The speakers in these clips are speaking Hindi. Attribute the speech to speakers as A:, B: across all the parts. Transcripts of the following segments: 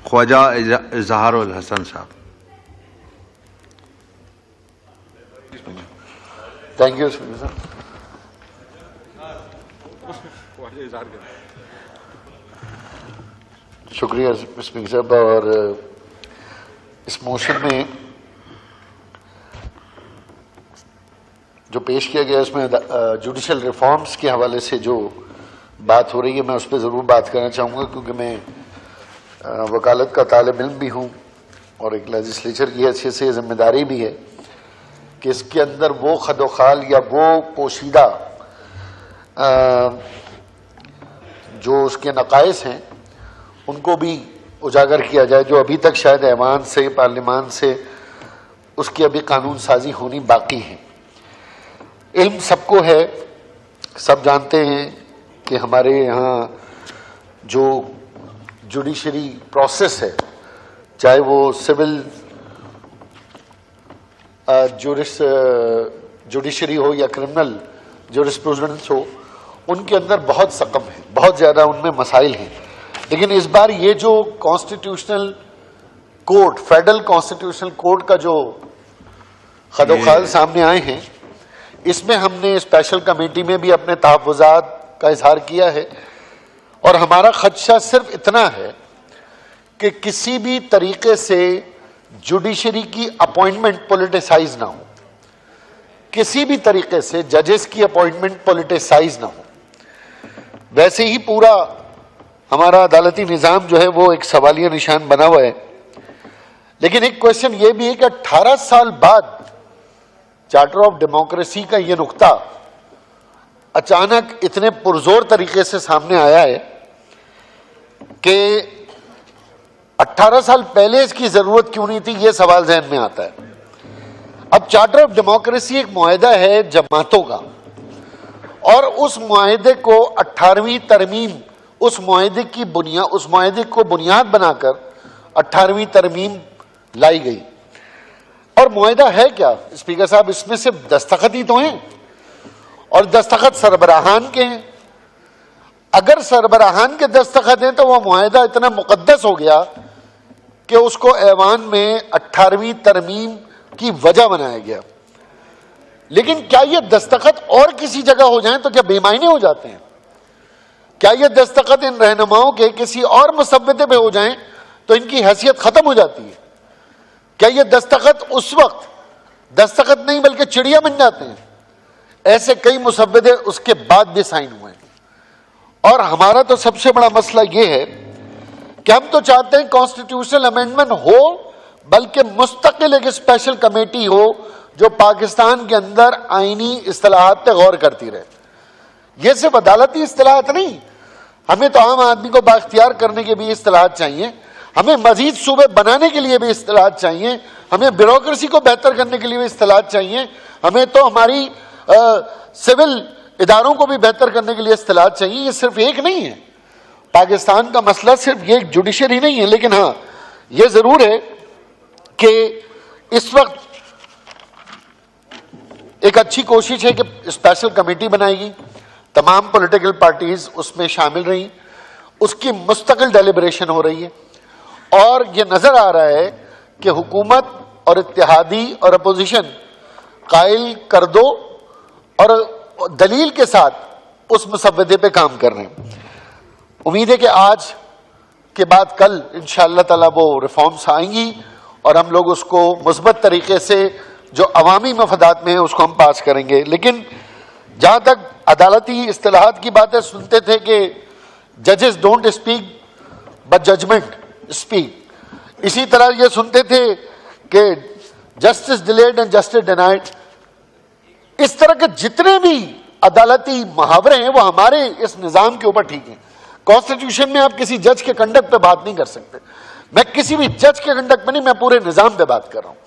A: ख्वाजा इजहारुल हसन साहब।
B: थैंक यू स्पीकर साहब। शुक्रिया स्पीकर साहब। और इस मोशन में जो पेश किया गया उसमें जुडिशल रिफॉर्म्स के हवाले से जो बात हो रही है मैं उस पर ज़रूर बात करना चाहूँगा, क्योंकि मैं वकालत का तालिब इल्म भी हूँ और एक लेजिस्लेचर की हैसियत से जिम्मेदारी भी है कि इसके अंदर वो खदोखाल या वो पोशीदा जो उसके नकाइस हैं उनको भी उजागर किया जाए, जो अभी तक शायद ऐवान से पार्लियामान से उसकी अभी कानून साजी होनी बाकी है। इल्म सबको है, सब जानते हैं कि हमारे यहाँ जो जुडिशरी प्रोसेस है, चाहे वो सिविल जुडिशरी हो या क्रिमिनल जुरिस्प्रूडेंस हो, उनके अंदर बहुत सकम है, बहुत ज़्यादा उनमें मसाइल हैं। लेकिन इस बार ये जो constitutional court, federal constitutional court का जो खदोखाल सामने आए हैं, इसमें हमने स्पेशल कमेटी में भी अपने तहफ़्फ़ुज़ात का इजहार किया है। और हमारा खदशा सिर्फ इतना है कि किसी भी तरीके से जुडिशरी की अपॉइंटमेंट पॉलिटिसाइज ना हो, किसी भी तरीके से जजेस की अपॉइंटमेंट पॉलिटिसाइज ना हो। वैसे ही पूरा हमारा अदालती निज़ाम जो है वो एक सवालिया निशान बना हुआ है। लेकिन एक क्वेश्चन ये भी है कि 18 साल बाद चार्टर ऑफ डेमोक्रेसी का ये नुक्ता अचानक इतने पुरजोर तरीके से सामने आया है कि 18 साल पहले इसकी जरूरत क्यों नहीं थी, यह सवाल जहन में आता है। अब चार्टर ऑफ डेमोक्रेसी एक मुआहदा है जमातों का, और उस मुआहदे को 18वीं तरमीम, उस मुआहदे को बुनियाद बनाकर 18वीं तरमीम लाई गई। और मुआहदा है क्या स्पीकर साहब? इसमें सिर्फ दस्तखत ही तो हैं, और दस्तखत सरबराहान के हैं। अगर सरबराहान के दस्तखत हैं तो वह मुआहदा इतना मुकद्दस हो गया कि उसको ऐवान में 18वीं तरमीम की वजह बनाया गया। लेकिन क्या यह दस्तखत और किसी जगह हो जाएं तो क्या बेमायने हो जाते हैं? क्या यह दस्तखत इन रहनुमाओं के किसी और मुसव्वदे पे हो जाएं तो इनकी हैसियत खत्म हो जाती है? क्या यह दस्तखत उस वक्त दस्तखत नहीं बल्कि चिड़िया बन जाते हैं? ऐसे कई मुसव्वदे उसके बाद भी साइन हुए हैं। और हमारा तो सबसे बड़ा मसला यह है कि हम तो चाहते हैं कॉन्स्टिट्यूशनल अमेंडमेंट हो, बल्कि मुस्तकिल एक स्पेशल कमेटी हो जो पाकिस्तान के अंदर आईनी इस्तिलाहात पे गौर करती रहे। यह सिर्फ अदालती इस्तिलाहात नहीं, हमें तो आम आदमी को बाख्तियार करने के भी इस्तिलाहात चाहिए, हमें मजीद सूबे बनाने के लिए भी इस्तिलाहात चाहिए, हमें ब्यूरोक्रेसी को बेहतर करने के लिए भी इस्तिलाहात चाहिए, हमें तो हमारी सिविल इदारों को भी बेहतर करने के लिए इस्तिलाहात चाहिए। ये सिर्फ एक नहीं है, पाकिस्तान का मसला सिर्फ ये जुडिशरी नहीं है। लेकिन हाँ, ये जरूर है कि इस वक्त एक अच्छी कोशिश है कि स्पेशल कमेटी बनाएगी, तमाम पॉलिटिकल पार्टीज उसमें शामिल रही, उसकी मुस्तकिल डेलिब्रेशन हो रही है। और ये नजर आ रहा है कि हुकूमत और इत्तेहादी और अपोजिशन कायल कर दो और दलील के साथ उस मुसव्वदे पे काम कर रहे हैं। उम्मीद है कि आज के बाद कल इंशाअल्लाह ताला वो रिफॉर्म्स आएंगी और हम लोग उसको मुस्बत तरीके से जो अवामी मफादात में है उसको हम पास करेंगे। लेकिन जहां तक अदालती इस्तिलाहात की बातें सुनते थे कि जजेस don't speak but judgement speak, इसी तरह ये सुनते थे कि justice delayed and justice denied, इस तरह के जितने भी अदालती मुहावरे हैं वो हमारे इस निजाम के ऊपर ठीक हैं। कॉन्स्टिट्यूशन में आप किसी जज के कंडक्ट पे बात नहीं कर सकते। मैं किसी भी जज के कंडक्ट पे नहीं, मैं पूरे निजाम पे बात कर रहा हूं।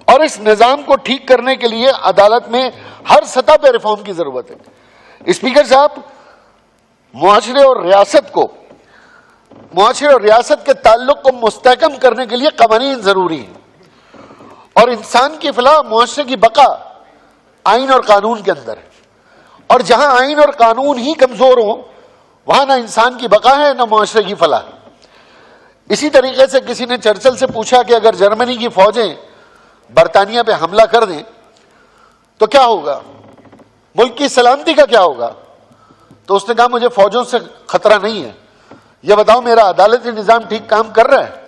B: और इस निजाम को ठीक करने के लिए अदालत में हर सतह पे रिफॉर्म की जरूरत है। स्पीकर साहब, मुआशरे और रियासत के ताल्लुक को मुस्तहकम करने के लिए कवानीन जरूरी है, और इंसान की फलाह, मुआशरे की बका आइन और कानून के अंदर है। और जहां आइन और कानून ही कमजोर हो वहां ना इंसान की बका है ना मुआशरे की फलाह। इसी तरीके से किसी ने चर्चिल से पूछा कि अगर जर्मनी की फौजें बरतानिया पे हमला कर दें तो क्या होगा, मुल्क की सलामती का क्या होगा? तो उसने कहा मुझे फौजों से खतरा नहीं है, यह बताओ मेरा अदालती निजाम ठीक काम कर रहा है?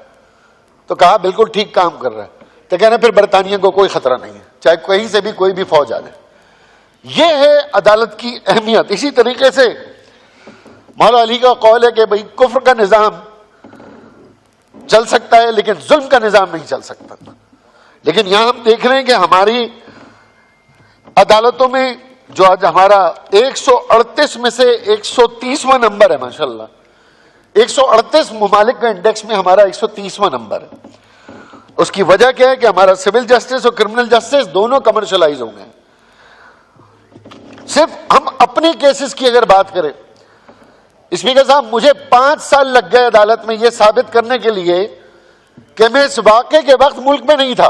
B: तो कहा बिल्कुल ठीक काम कर रहा है। तो कहना फिर बरतानिया को कोई खतरा नहीं है, चाहे कहीं से भी कोई भी फौज आ जाए। यह है अदालत की अहमियत। इसी तरीके से मौला अली का कौल है कि भाई कुफ्र का निजाम चल सकता है लेकिन जुल्म का निजाम नहीं चल सकता। लेकिन यहां हम देख रहे हैं कि हमारी अदालतों में जो आज हमारा 138 में से 130वां नंबर है, माशाल्लाह 138 मुमालिक का इंडेक्स में हमारा 130वां नंबर है। उसकी वजह क्या है कि हमारा सिविल जस्टिस और क्रिमिनल जस्टिस दोनों कमर्शलाइज हो गए। सिर्फ हम अपने केसेस की अगर बात करें, स्पीकर साहब मुझे 5 साल लग गए अदालत में यह साबित करने के लिए कि मैं इस वाक़े के वक्त मुल्क में नहीं था।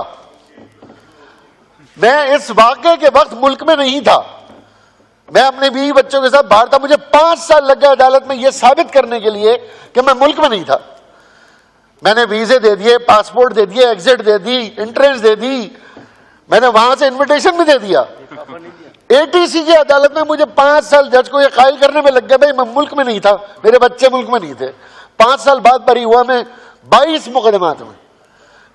B: मैं इस वाक़े के वक्त मुल्क में नहीं था, मैं अपने बीवी बच्चों के साथ बाहर था। मुझे 5 साल लग गए अदालत में यह साबित करने के लिए कि मैं मुल्क में नहीं था। मैंने वीजे दे दिए, पासपोर्ट दे दिए, एग्जिट दे दी, एंट्रेंस दे दी, मैंने वहां से इन्विटेशन भी दे दिया। एटीसी की अदालत में मुझे 5 साल जज को यह कायल करने में लग गया भाई मैं मुल्क में नहीं था, मेरे बच्चे मुल्क में नहीं थे। 5 साल बाद बरी हुआ मैं 22 मुकदमात में,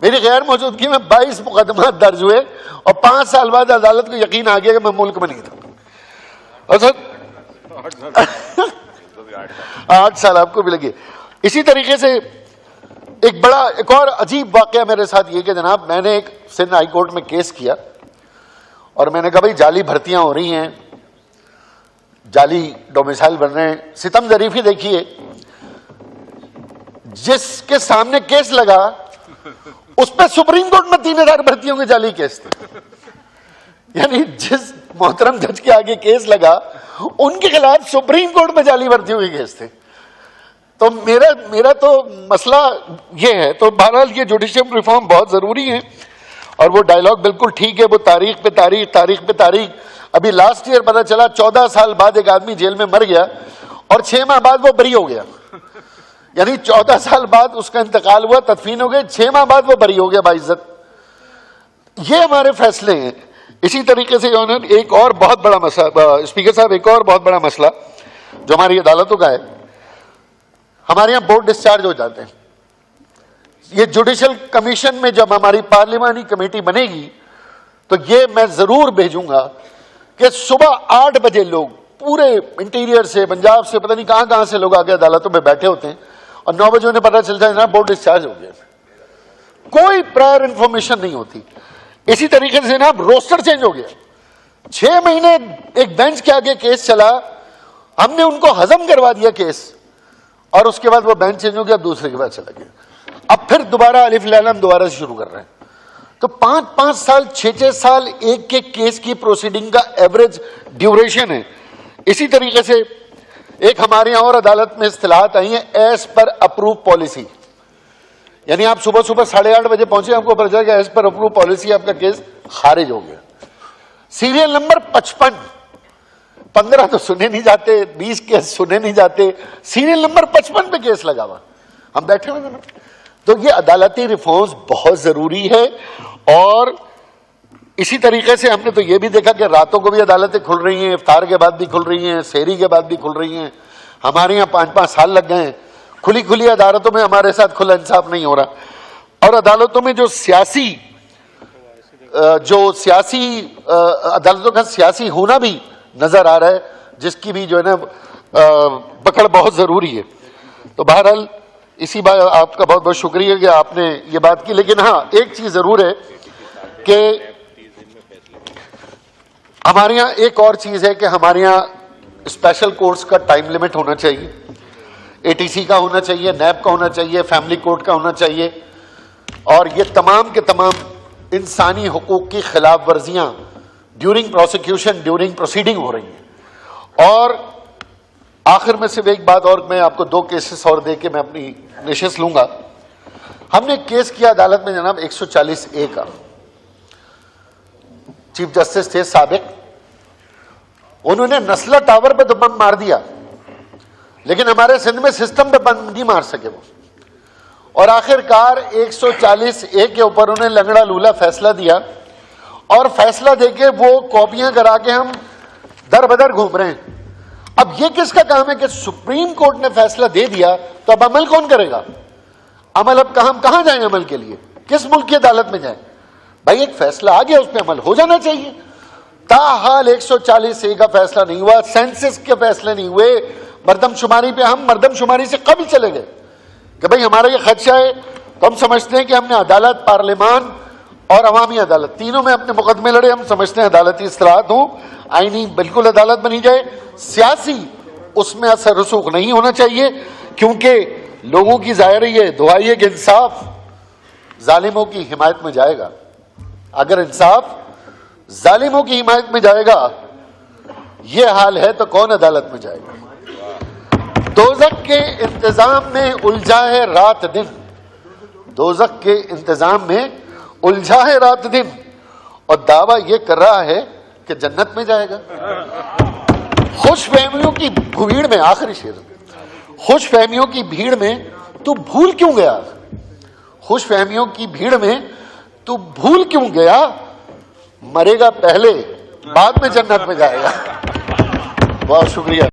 B: मेरी गैर मौजूदगी में 22 मुकदमात दर्ज हुए और 5 साल बाद अदालत को यकीन आ गया कि मैं मुल्क में नहीं था। और सर 8 साल आपको भी लगे। इसी तरीके से एक और अजीब वाकया मेरे साथ ये कि जनाब मैंने एक सिंध हाई कोर्ट में केस किया और मैंने कहा भाई जाली भर्तियां हो रही हैं, जाली डोमिसाइल बन रहे हैं। सितम जरीफी देखिए, जिसके सामने केस लगा उस पर सुप्रीम कोर्ट में 3000 भर्तियों के जाली केस थे। यानी जिस मोहतरम जज के आगे केस लगा उनके खिलाफ सुप्रीम कोर्ट में जाली भर्तियों के केस थे। तो मेरा तो मसला ये है। तो बहरहाल ये जुडिशियल रिफॉर्म बहुत जरूरी है और वो डायलॉग बिल्कुल ठीक है, वो तारीख पे तारीख। अभी लास्ट ईयर पता चला 14 साल बाद एक आदमी जेल में मर गया और 6 माह बाद वो बरी हो गया। यानी 14 साल बाद उसका इंतकाल हुआ, तदफीन हो गई, 6 माह बाद वो बरी हो गया बाइज्जत। ये हमारे फैसले हैं। इसी तरीके से ऑनर एक और बहुत बड़ा मसला, स्पीकर साहब एक और बहुत बड़ा मसला जो हमारी अदालतों का है, हमारे यहां बोर्ड डिस्चार्ज हो जाते हैं। ये जुडिशियल कमीशन में जब हमारी पार्लिमानी कमेटी बनेगी तो ये मैं जरूर भेजूंगा कि सुबह 8 बजे लोग पूरे इंटीरियर से, पंजाब से, पता नहीं कहां से लोग आके अदालतों में बैठे होते हैं और 9 बजे उन्हें पता चलता है ना बोर्ड डिस्चार्ज हो गया। कोई प्रायर इंफॉर्मेशन नहीं होती। इसी तरीके से ना रोस्टर चेंज हो गया। 6 महीने एक बेंच के आगे केस चला, हमने उनको हजम करवा दिया केस और उसके बाद वो बेंच चेंज हो गया, दूसरे के बाद चला गया। अब फिर दोबारा अलिफ लैलम दोबारा से शुरू कर रहे हैं। तो 5-5 साल 6-6 साल एक के केस की प्रोसीडिंग का एवरेज ड्यूरेशन है। इसी तरीके से एक हमारे यहां और अदालत में इस्तिलाहत आई है एज पर अप्रूव पॉलिसी। यानी आप सुबह 8:30 बजे पहुंचे, आपको पता चला एज पर अप्रूव पॉलिसी आपका केस खारिज हो गया। सीरियल नंबर 55, 15 तो सुने नहीं जाते, 20 केस सुने नहीं जाते, सीरियल नंबर 55 पे केस लगा हुआ, हम बैठे हुए हैं। तो ये अदालती रिफॉर्म्स बहुत जरूरी है। और इसी तरीके से हमने तो ये भी देखा कि रातों को भी अदालतें खुल रही हैं, इफ्तार के बाद भी खुल रही हैं, सहरी के बाद भी खुल रही हैं। हमारे यहाँ 5-5 साल लग गए हैं। खुली अदालतों में हमारे साथ खुला इंसाफ नहीं हो रहा। और अदालतों में जो सियासी अदालतों का सियासी होना भी नजर आ रहा है, जिसकी भी जो है ना पकड़ बहुत जरूरी है। तो बहरहाल इसी बात आपका बहुत बहुत शुक्रिया कि आपने ये बात की। लेकिन हाँ, एक चीज जरूर है कि हमारे यहाँ एक और चीज है कि हमारे यहाँ स्पेशल कोर्ट्स का टाइम लिमिट होना चाहिए, एटीसी का होना चाहिए, नैब का होना चाहिए, फैमिली कोर्ट का होना चाहिए। और ये तमाम के तमाम इंसानी हुकूक की खिलाफ वर्जियां ड्यूरिंग प्रोसिक्यूशन, ड्यूरिंग प्रोसीडिंग हो रही हैं। और आखिर में सिर्फ एक बात और, मैं आपको 2 केसेस और दे के मैं अपनी निशिस्त लूंगा। हमने केस किया अदालत में जनाब 140A का, चीफ जस्टिस थे साबिक, उन्होंने नस्ला टावर पे तो बम मार दिया, लेकिन हमारे सिंध में सिस्टम पे बम नहीं मार सके वो। और आखिरकार 140A के ऊपर उन्हें लंगड़ा लूला फैसला दिया और फैसला देके वो कॉपियां करा के हम दर बदर घूम रहे हैं। अब ये किसका काम है कि सुप्रीम कोर्ट ने फैसला दे दिया तो अब अमल कौन करेगा? अमल अब हम कहां जाएं अमल के लिए? किस मुल्क की अदालत में जाएं? भाई एक फैसला आ गया, उस पर अमल हो जाना चाहिए। ताहाल 140A का फैसला नहीं हुआ, सेंसस के फैसले नहीं हुए, मर्दमशुमारी पे हम मर्दमशुमारी से कभी चले गए कि भाई हमारा ये खदशा है। तो हम समझते हैं कि हमने अदालत, पार्लियामान और अवामी अदालत तीनों में अपने मुकदमे लड़े। हम समझते हैं अदालती इस्तिलाहत हो, आईनी बिल्कुल अदालत बनी जाए, सियासी उसमें असर रसूख नहीं होना चाहिए, क्योंकि लोगों की जाहिर ये दुआ है कि इंसाफ जालिमों की हिमायत में जाएगा। अगर इंसाफ जालिमों की हिमायत में जाएगा, ये हाल है तो कौन अदालत में जाएगा? दोज़ख के इंतजाम में उलझा है रात दिन, दोज़ख के इंतजाम में उलझा है रात दिन, और दावा यह कर रहा है कि जन्नत में जाएगा। खुश फहमियों की भीड़ में, आखिरी शेर, खुश फहमियों की भीड़ में तू भूल क्यों गया? खुश फहमियों की भीड़ में तू भूल क्यों गया? मरेगा पहले, बाद में जन्नत में जाएगा। बहुत शुक्रिया।